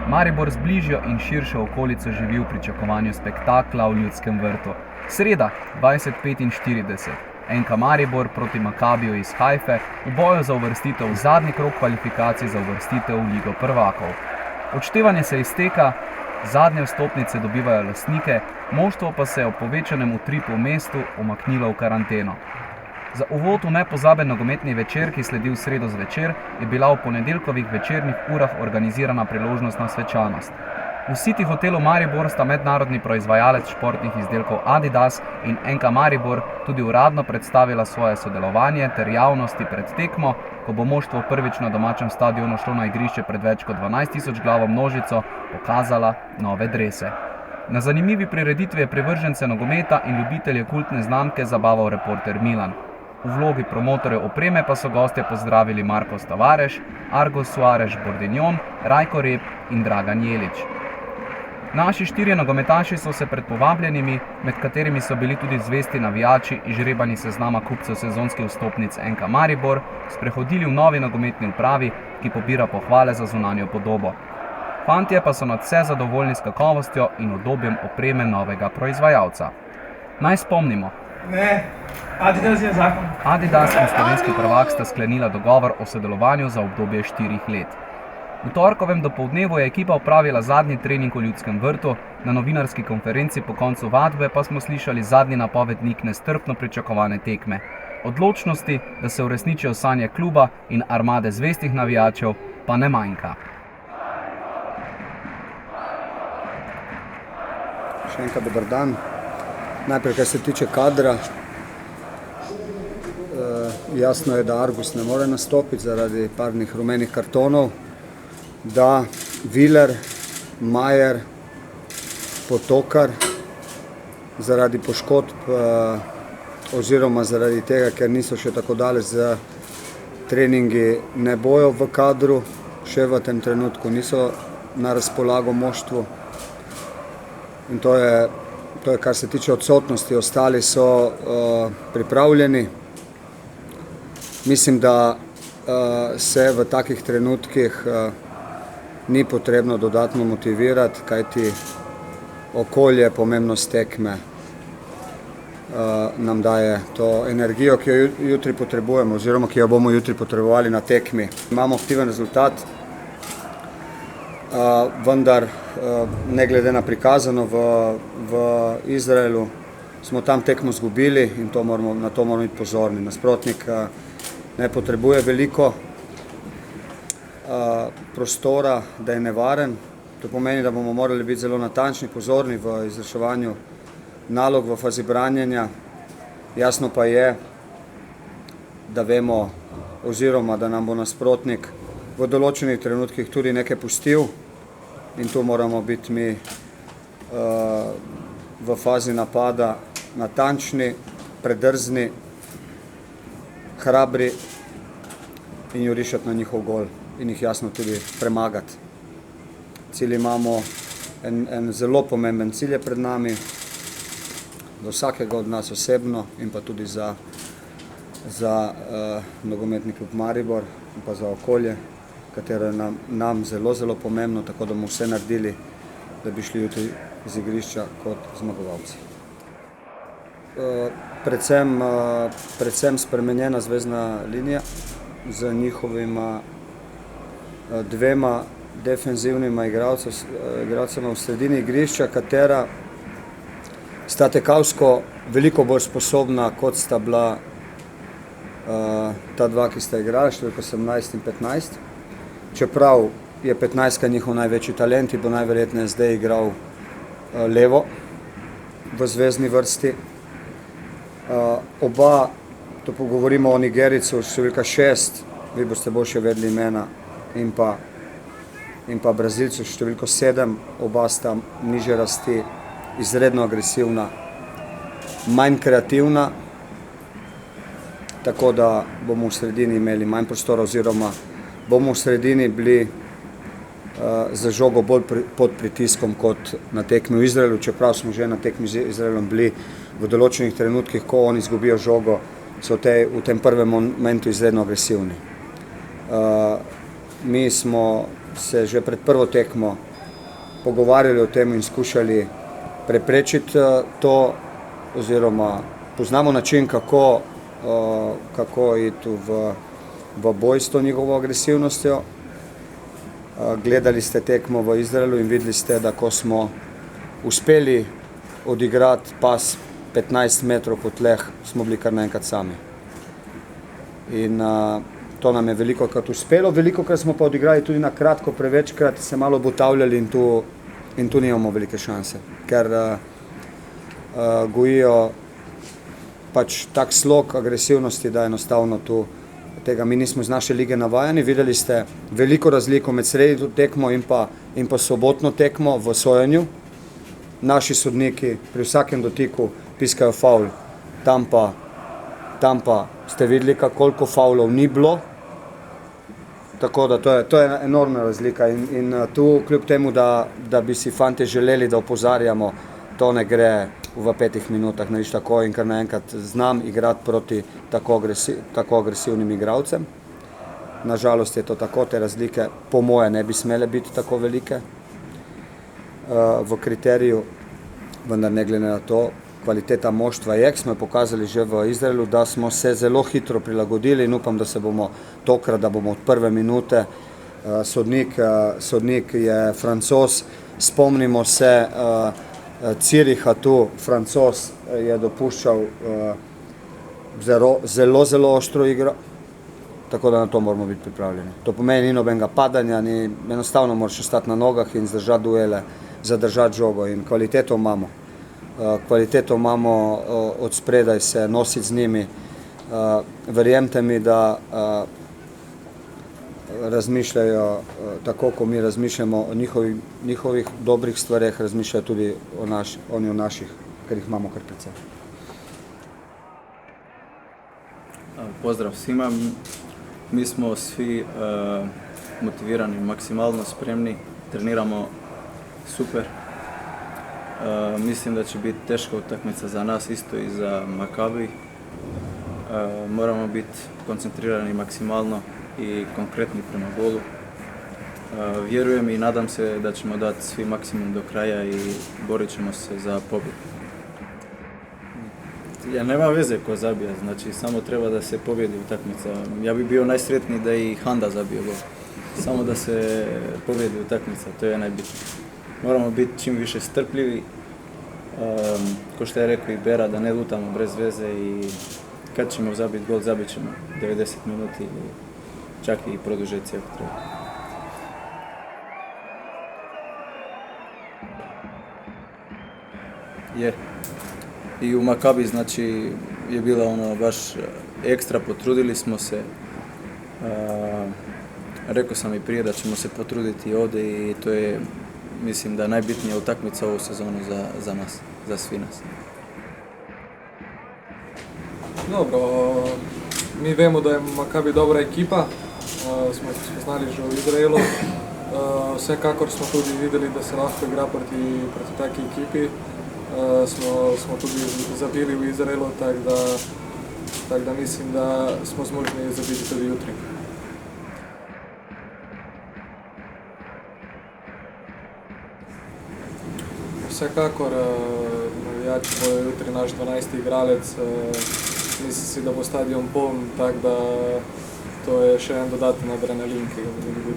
Maribor z bližjo in širšo okolico živi v pričakovanju spektakla v Ljudskem vrtu. Sreda, 20:45. NK Maribor proti Makabiju iz Hajfe v boju za uvrstitev v zadnji krog kvalifikacij za uvrstitev v Ligo prvakov. Odštevanje se izteka, zadnje vstopnice dobivajo lastnike, moštvo pa se je ob povečanem utripu v mestu umaknilo v karanteno. Za uvod v nepozaben nogometni večer, ki sledi v sredo zvečer, je bila v ponedeljkovih večernih urah organizirana priložnostna svečanost. V City hotelu Maribor sta mednarodni proizvajalec športnih izdelkov Adidas in NK Maribor tudi uradno predstavila svoje sodelovanje ter javnosti pred tekmo, ko bo moštvo prvič na domačem stadionu šlo na igrišče pred več kot 12.000 glavo množico, pokazala nove drese. Na zanimivi prireditvi je privržence nogometa in ljubitelje kultne znamke zabaval reporter Milan. V vlogi promotorjev opreme pa so gostje pozdravili Marcos Tavares, Argo Suarez Bordignon, Rajko Rep in Dragan Jelić. Naši štirje nogometaši so se pred povabljenimi, med katerimi so bili tudi zvesti navijači, izžrebani seznama kupcev sezonskih vstopnic NK Maribor, sprehodili v novi nogometni upravi, ki pobira pohvale za zunanjo podobo. Fantje pa so nadvse zadovoljni s kakovostjo in udobjem opreme novega proizvajalca. Naj spomnimo. Adidas je zakon. Adidas in slovenski prvak sta sklenila dogovor o sodelovanju za obdobje 4 let. V torkovem dopoldnevu je ekipa opravila zadnji trening v Ljudskem vrtu, na novinarski konferenci po koncu vadbe pa smo slišali zadnji napovednik nestrpno pričakovane tekme. Odločnosti, da se uresničijo sanje kluba in armade zvestih navijačev, pa ne manjka. Še enkrat dober dan. Najprej, kar se tiče kadra, jasno je, da Argus ne more nastopiti zaradi parnih rumenih kartonov, da Viler, Majer, Potokar zaradi poškodb oziroma zaradi tega, ker niso še tako daleč za treningi, ne bojo v kadru, še v tem trenutku niso na razpolago moštvu. In to je, kar se tiče odsotnosti, ostali so pripravljeni. Mislim, da se v takih trenutkih ni potrebno dodatno motivirati, kajti okolje, pomembnost tekme nam daje to energijo, ki jo jutri potrebujemo, oziroma ki jo bomo jutri potrebovali na tekmi. Imamo aktiven rezultat, vendar ne glede na prikazano v Izraelu smo tam tekmo izgubili in na to moramo biti pozorni. Nasprotnik ne potrebuje veliko prostora, da je nevaren. To pomeni, da bomo morali biti zelo natančni, pozorni v izvrševanju nalog v fazi branjenja. Jasno pa je, da vemo oziroma da nam bo nasprotnik v določenih trenutkih tudi nekaj pustil in tu moramo biti mi v fazi napada natančni, predrzni, hrabri in jurišati na njihov gol in jih jasno tudi premagati. Cilj imamo, en zelo pomemben cilj je pred nami, za vsakega od nas osebno in pa tudi za nogometni klub Maribor in pa za okolje, katero je nam zelo, zelo pomembno, tako da bomo vse naredili, da bi šli jutri z igrišča kot zmagovalci. Predvsem spremenjena zvezdna linija z njihovima dvema defenzivnima igralcema v sredini igrišča, katera sta tekavsko veliko bolj sposobna, kot sta bila ta dva, ki sta igrala, številka 18 in 15. Čeprav je 15 njihov največji talent in bo najverjetneje zdaj igral levo v zvezni vrsti. Oba, to pogovorimo o Nigericu, številka 6, vi boste boljše vedeli imena, in pa Brazilcu številko 7, oba sta nižje rasti, izredno agresivna, manj kreativna, tako da bomo v sredini imeli manj prostora oziroma bomo v sredini bili za žogo bolj pod pritiskom kot na tekmi v Izraelu, čeprav smo že na tekmi z Izraelom bili v določenih trenutkih, ko oni izgubijo žogo, so v tem prvem momentu izredno agresivni. Mi smo se že pred prvo tekmo pogovarjali o tem in skušali preprečiti to, oziroma poznamo način, kako iti v boj s to njihovo agresivnostjo. Gledali ste tekmo v Izraelu in videli ste, da ko smo uspeli odigrati pas 15 metrov po tleh, smo bili kar naenkrat sami. In to nam je velikokrat uspelo, velikokrat smo pa odigrali tudi na kratko, prevečkrat se malo obotavljali in tu nimamo velike šanse, ker gojijo pač tak slog agresivnosti, da enostavno tu tega mi nismo iz naše lige navajeni. Videli ste veliko razliko med srednjo tekmo in pa sobotno tekmo v sojenju. Naši sodniki pri vsakem dotiku piskajo faul, tam pa ste videli, koliko faulov ni bilo. Tako da to je enormna razlika in tu kljub temu, da bi si fante želeli, da opozarjamo, to ne gre v 5 minutah, ne viš tako in kar naenkrat znam igrati proti tako agresivnim igralcem. Nažalost je to tako, te razlike po moje ne bi smele biti tako velike v kriteriju, vendar ne glede na to, kvaliteta moštva je, smo jo pokazali že v Izraelu, da smo se zelo hitro prilagodili in upam, da se bomo tokrat, da bomo od prve minute, sodnik je Francoz, spomnimo se Züricha tu, Francoz je dopuščal zelo oštro igro, tako da na to moramo biti pripravljeni. To pomeni ni nobenega padanja, enostavno moraš ostati na nogah in zdržati duele, zadržati žogo in kvaliteto imamo. Kvaliteto imamo od spredaj se nositi z njimi. Verjemite mi, da razmišljajo tako, ko mi razmišljamo o njihovih dobrih stvareh, razmišljajo tudi oni o naših, ker jih imamo kar precej. Pozdrav svima, mi smo svi motivirani, maksimalno spremni, treniramo super. Mislim da će biti teška utakmica za nas isto i za Makabi. Moramo biti koncentrirani maksimalno i konkretni prema golu. Vjerujem i nadam se da ćemo dati svi maksimum do kraja i borit ćemo se za pobjedu. Nema veze ko zabija, znači samo treba da se pobjedi utakmica. Ja bih bio najsretniji da i Handa zabije gol. Samo da se pobjedi utakmica, to je najbitnije. Moramo biti čim više strpljivi, ko što je rekao i Bera, da ne lutamo bez veze i kad ćemo zabiti gol, zabit ćemo 90 minuti ili čak i produžeci ako treba. Je. I u Makabi znači je bila baš ekstra, potrudili smo se. Rekao sam i prije da ćemo se potruditi ovdje i to je, mislim da je najbitnija utakmica ovu sezonu za nas, za svi nas. Dobro, mi vemo da je Makabi dobra ekipa, smo jih spoznali že v Izraelu. Vsekakor smo tudi videli, da se lahko igra proti taki ekipi. Smo tudi zabili v Izraelu, tako da mislim, da smo zmožni zabiti tudi jutri. Vsekakor navijači bojo jutri naš 12. igralec, mislim si, da bo stadion poln, tako da to je še en dodaten adrenalin, ki ga bomo dobili.